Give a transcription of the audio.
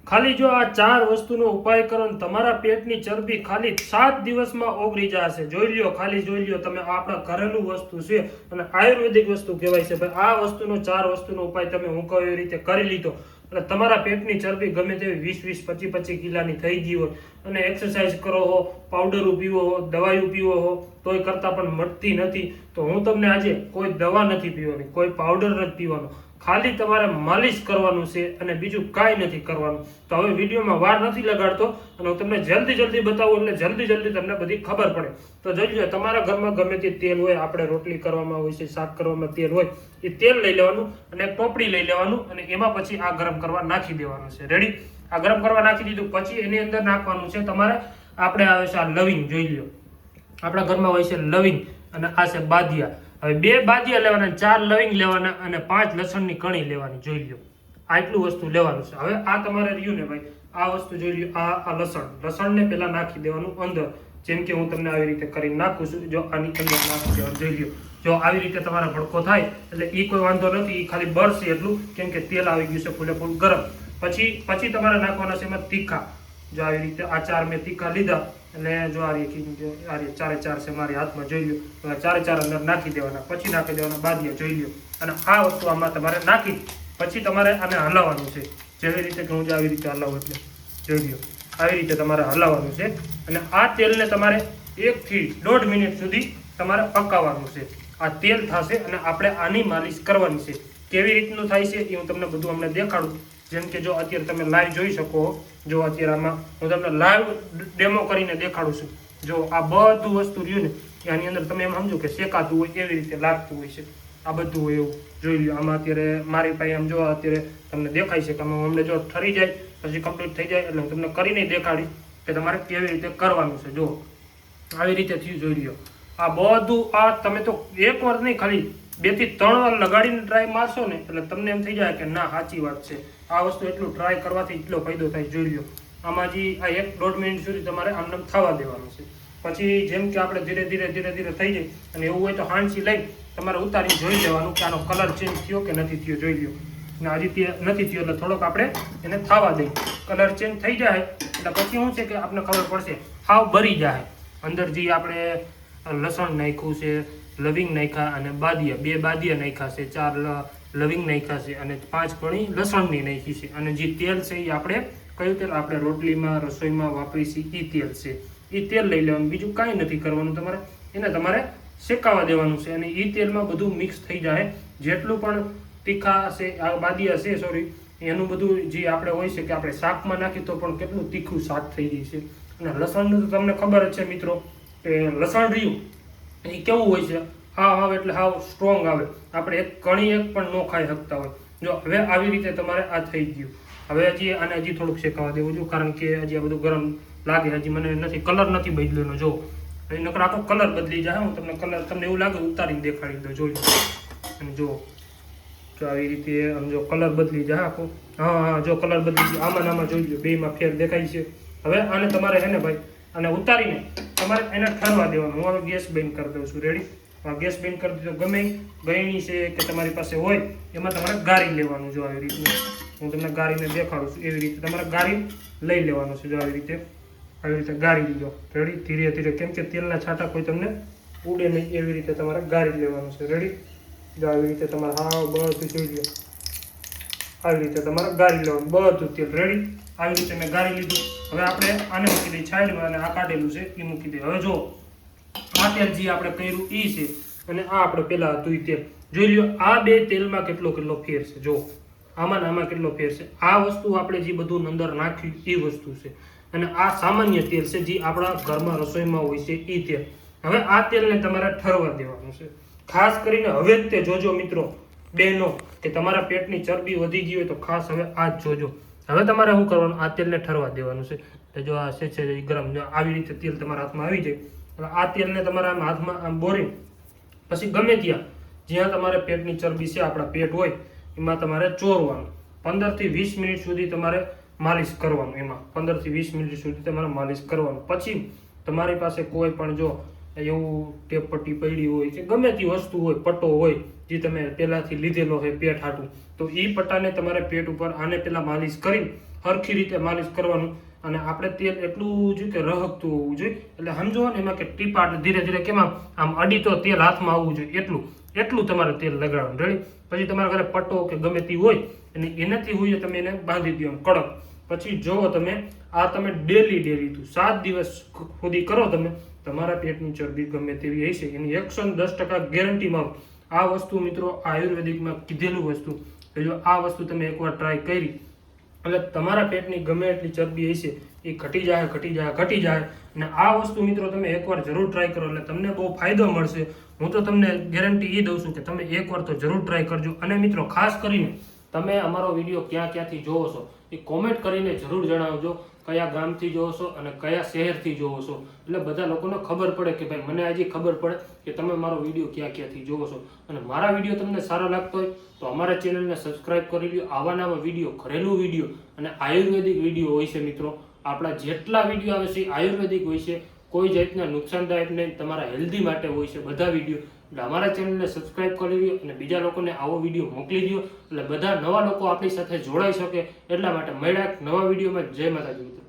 ખાલી જો આ 4 વસ્તુનો ઉપાય કરો ને તમારા પેટની ચરબી ખાલી 7 દિવસમાં ઓગળી જશે. જોઈ લ્યો, ખાલી જોઈ લ્યો તમે. આપણા ઘરેલું વસ્તુ છે અને આયુર્વેદિક વસ્તુ કહેવાય છે ભાઈ. આ વસ્તુનો 4 વસ્તુનો ઉપાય તમે હું કહું એવી રીતે કરી લીધો એટલે તમારા પેટની ચરબી ગમે તેવી 20 25 કિલાની થઈ ગઈ હોય અને એક્સરસાઇઝ કરો હો, પાવડરો પીવો હો, દવાઈઓ પીવો હો, તોય કરતાં પણ મળતી નથી. તો હું તમને આજે કોઈ દવા નથી પીવાની, કોઈ પાવડર નથી પીવાનો, ખાલી તમારે માલિશ કરવાનું છે અને બીજું કાંઈ નથી કરવાનું. તો હવે વિડીયોમાં વાર નથી લગાડતો અને હું તમને જલ્દી બતાવું એટલે જલ્દી તમને બધી ખબર પડે. તો જોઈ લો, તમારા ઘરમાં ગમે તે તેલ હોય, આપણે રોટલી કરવામાં હોય છે, શાક કરવામાં તેલ હોય, એ તેલ લઈ લેવાનું અને એક ટોપડી લઈ લેવાનું અને એમાં પછી આ ગરમ કરવા નાખી દેવાનું છે. રેડી? આ ગરમ કરવા નાખી દીધું પછી એની અંદર નાખવાનું છે તમારે, આપણે આવે છે આ લવિંગ. જોઈ લો, આપણા ઘરમાં હોય છે લવિંગ અને આ છે બાદિયા. હવે 2 બાદિયા લેવાના, 4 લવિંગ લેવાના અને 5 લસણની કણી લેવાની. જોઈ લો, આટલું વસ્તુ લેવાનું છે. હવે આ તમારે રહ્યું ને ભાઈ, આ વસ્તુ જોઈ લો, આ લસણને પહેલા નાખી દેવાનું અંદર, જેમ કે હું તમને આવી રીતે કરી નાખું છું. જો આની અંદર નાખી દેવાનું. જોઈ લો, જો આવી રીતે તમારા ભડકો થાય એટલે એ કોઈ વાંધો નથી, એ ખાલી બળશે એટલું, કેમ કે તેલ આવી ગયું છે ફૂલેફૂલ ગરમ. પછી તમારે નાખવાના છે એમાં તીખા. જો આવી રીતે આ 4 મેં તીખા લીધા એટલે જો આ રીતે 4 છે મારી હાથમાં. જોઈ લો, 4 અંદર નાખી દેવાના. પછી નાખી દેવાના બાદિયા. જોઈ લો, અને આ વસ્તુ આમાં તમારે નાખી પછી તમારે આને હલાવવાનું છે. જેવી રીતે કે હું આવી રીતે હલાવું એટલે જોઈ લો, આવી રીતે તમારે હલાવવાનું છે. અને આ તેલને તમારે 1 થી 1.5 મિનિટ સુધી તમારે પકાવવાનું છે. આ તેલ થશે અને આપણે આની માલિશ કરવાની છે. કેવી રીતનું થાય છે એ હું તમને બધું હમણાં દેખાડું. જેમ કે જો અત્યારે તમે લાઈવ જોઈ શકો, જો અત્યારે આમાં હું તમને લાઈવ ડેમો કરીને દેખાડું છું. જો આ બધું વસ્તુ રહ્યું ને આની અંદર તમે એમ સમજો કે શેકાતું હોય એવી રીતે લાગતું હોય છે. આ બધું હોય એવું. જોઈ લો, આમાં અત્યારે મારી પાસે આમ જો અત્યારે તમને દેખાય છે કે આમાં અમને જો ઠરી જાય પછી કમ્પ્લીટ થઈ જાય એટલે હું તમને કરીને દેખાડીશ કે તમારે કેવી રીતે કરવાનું છે. જો આવી રીતે થયું. જોઈ લો, આ બધું આ તમે તો એક વાર નહીં, ખાલી 2 થી 3 વાર લગાડીને ટ્રાય મારશો ને એટલે તમને એમ થઈ જાય કે ના સાચી વાત છે. આ વસ્તુ એટલું ટ્રાય કરવાથી એટલો ફાયદો થાય. જોઈ લો, આમાં જે આ 1-1.5 મિનિટ સુધી તમારે આમને થવા દેવાનું છે. પછી જેમ કે આપણે ધીરે ધીરે થઈ જાય અને એવું હોય તો હાંડસી લઈ તમારે ઉતારી જોઈ લેવાનું કે આનો કલર ચેન્જ થયો કે નથી થયો. જોઈ લો, અને હજી નથી થયો એટલે થોડોક આપણે એને થવા દઈએ. કલર ચેન્જ થઈ જાય એટલે પછી શું છે કે આપણને ખબર પડશે હાવ બરી જાય. અંદર જે આપણે લસણ નાખ્યું છે, લવિંગ નાખ્યા અને બાદિયા, 2 બાદિયા નાખ્યા છે, 4 લવિંગ નાખ્યા છે અને 5 કણી લસણની નાખી છે. અને જે તેલ છે એ આપણે કયું તેલ આપણે રોટલીમાં રસોઈમાં વાપરી છે એ તેલ છે. એ તેલ લઈ લેવાનું, બીજું કાંઈ નથી કરવાનું તમારે. એને તમારે શેકાવા દેવાનું છે અને એ તેલમાં બધું મિક્સ થઈ જાય. જેટલું પણ તીખા છે આ બાદિયા છે એનું બધું જે આપણે હોય છે કે આપણે શાકમાં નાખી તો પણ કેટલું તીખું શાક થઈ જાય છે. અને લસણનું તો તમને ખબર જ છે મિત્રો કે લસણ રહ્યું એ કેવું હોય છે, હાવ એટલે હાવ સ્ટ્રોંગ આવે. આપણે એક કણી એક પણ ન ખાઈ શકતા હોય. જો હવે આવી રીતે તમારે આ થઈ ગયું. હવે હજી આને હજી થોડુંક શેકાવા દેવું છું, કારણ કે હજી આ બધું ગરમ લાગે. હજી મને નથી, કલર નથી બદલેલો. જો નકર આખો કલર બદલી જાય. હું તમને એવું લાગે ઉતારીને દેખાડી દો. જોઈ અને જો આવી રીતે આમ જો કલર બદલી જાય આખો. હા, જો કલર બદલી જાય. આમાં જોઈ લો, બેમાં ફેર દેખાય છે. હવે આને તમારે હે ને ભાઈ આને ઉતારીને તમારે એને ઠરવા દેવાનું. હું હવે ગેસ બંધ કરી દઉં છું. રેડી? ગેસ બંધ કરી દીધો. ગમે ગયણી છે કે તમારી પાસે હોય એમાં તમારે ગારી લેવાનું. જો આવી રીતે હું તમને ગારીને દેખાડું છું. એવી રીતે તમારે ગારી લઈ લેવાનું છે. જો આવી રીતે ગારી લીધો. રેડી? ધીરે ધીરે, કેમ કે તેલના છાંટા કોઈ તમને ઉડે નહીં એવી રીતે તમારે ગારી લેવાનું છે. રેડી? જો આવી રીતે તમારે હાવ બધું જોઈ લો, આવી રીતે તમારે ગારી લેવાનું બધું તેલ. રેડી? આવી રીતે મેં ગારી લીધું. હવે આપણે આને મૂકી દઈએ સાઈડમાં અને આ કાઢેલું છે એ મૂકી દઈએ. હવે જો આ તેલ જે આપણે કર્યું એ છે અને આ આપણે પેલા હતું એ તેલ. જોઈ લો, આ 2 તેલમાં કેટલો ફેર છે. જો આમાં કેટલો ફેર છે. આ વસ્તુ આપણે જે બધું અંદર નાખ્યું એ વસ્તુ છે અને આ સામાન્ય તેલ છે જે આપણા ઘરમાં રસોઈમાં હોય છે એ તેલ. હવે આ તેલને તમારે ઠરવા દેવાનું છે. ખાસ કરીને હવે જ તે જોજો મિત્રો, બહેનો, કે તમારા પેટની ચરબી વધી ગઈ હોય તો ખાસ હવે આ જ જોજો. હવે તમારે શું કરવાનું, આ તેલને ઠરવા દેવાનું છે. જો આ છે ગરમ, આવી રીતે તેલ તમારા હાથમાં આવી જાય એટલે આ તેલને તમારા હાથમાં આમ બોરી પછી ગમે જ્યાં તમારે પેટની ચરબી છે, આપણા પેટ હોય એમાં તમારે ચોરવાનું. 15 થી 20 મિનિટ સુધી તમારે માલિશ કરવાનું. એમાં 15 થી 20 મિનિટ સુધી તમારે માલિશ કરવાનું. પછી તમારી પાસે કોઈ પણ જો એવું ટેપ પટ્ટી પડી હોય કે ગમે તે વસ્તુ હોય, પટ્ટો હોય જે તમે પહેલાથી લીધેલો હોય પેટ હાટું, તો એ પટ્ટાને તમારે પેટ ઉપર આને પહેલા માલિશ કરી સરખી રીતે માલિશ કરવાનું. અને આપણે તેલ એટલું જોઈએ કે રહકતું હોવું જોઈએ, એટલે સમજો ને એમાં કે ટીપા ધીરે ધીરે કેમ આમ અડી તો તેલ હાથમાં આવવું જોઈએ, એટલું તમારે તેલ લગાડવાનું. રેડી? પછી તમારા ઘરે પટ્ટો કે ગમે તે હોય અને એનાથી હોય તમે એને બાંધી દો કડક. પછી જોવો તમે આ તમે ડેલી 7 દિવસ સુધી કરો તમે, તમારા પેટની ચરબી ગમે તેવી હશે એની 110% ગેરંટીમાં. આ વસ્તુ મિત્રો આયુર્વેદિકમાં કીધેલું વસ્તુ. જો આ વસ્તુ તમે એકવાર ટ્રાય કરી એટલે તમારા પેટની ગમે એટલી ચરબી હશે એ ઘટી જાય. અને આ વસ્તુ મિત્રો તમે એકવાર જરૂર ટ્રાય કરો એટલે તમને બહુ ફાયદો મળશે. હું તો તમને ગેરંટી એ દઉં છું કે તમે એકવાર તો જરૂર ટ્રાય કરજો. અને મિત્રો ખાસ કરીને તમે અમારો વિડીયો ક્યાંથી જોવો છો એ કોમેન્ટ કરીને જરૂર જણાવજો, કયા ગામથી જોવો છો અને કયા શહેરથી જોવો છો, એટલે બધા લોકોને ખબર પડે કે ભાઈ મને હજી ખબર પડે કે તમે મારો વિડીયો ક્યાંથી જોવો છો. અને મારા વિડીયો તમને સારો લાગતો હોય તો અમારા ચેનલને સબસ્ક્રાઇબ કરી લો. આવા નવા વિડીયો, ઘરેલું વિડીયો અને આયુર્વેદિક વિડીયો હોય છે મિત્રો. આપણા જેટલા વિડીયો આવે છે આયુર્વેદિક હોય છે, કોઈ જાતના નુકસાનદાયક નહીં, તમારા હેલ્ધી માટે હોય છે બધા વિડીયો. એટલે અમારા ચેનલને સબસ્ક્રાઇબ કરી લો અને બીજા લોકોને આવો વિડીયો મોકલી દો, એટલે બધા નવા લોકો આપણી સાથે જોડાઈ શકે. એટલા માટે મળ્યા નવા વિડીયોમાં. જય માતાજી મિત્રો.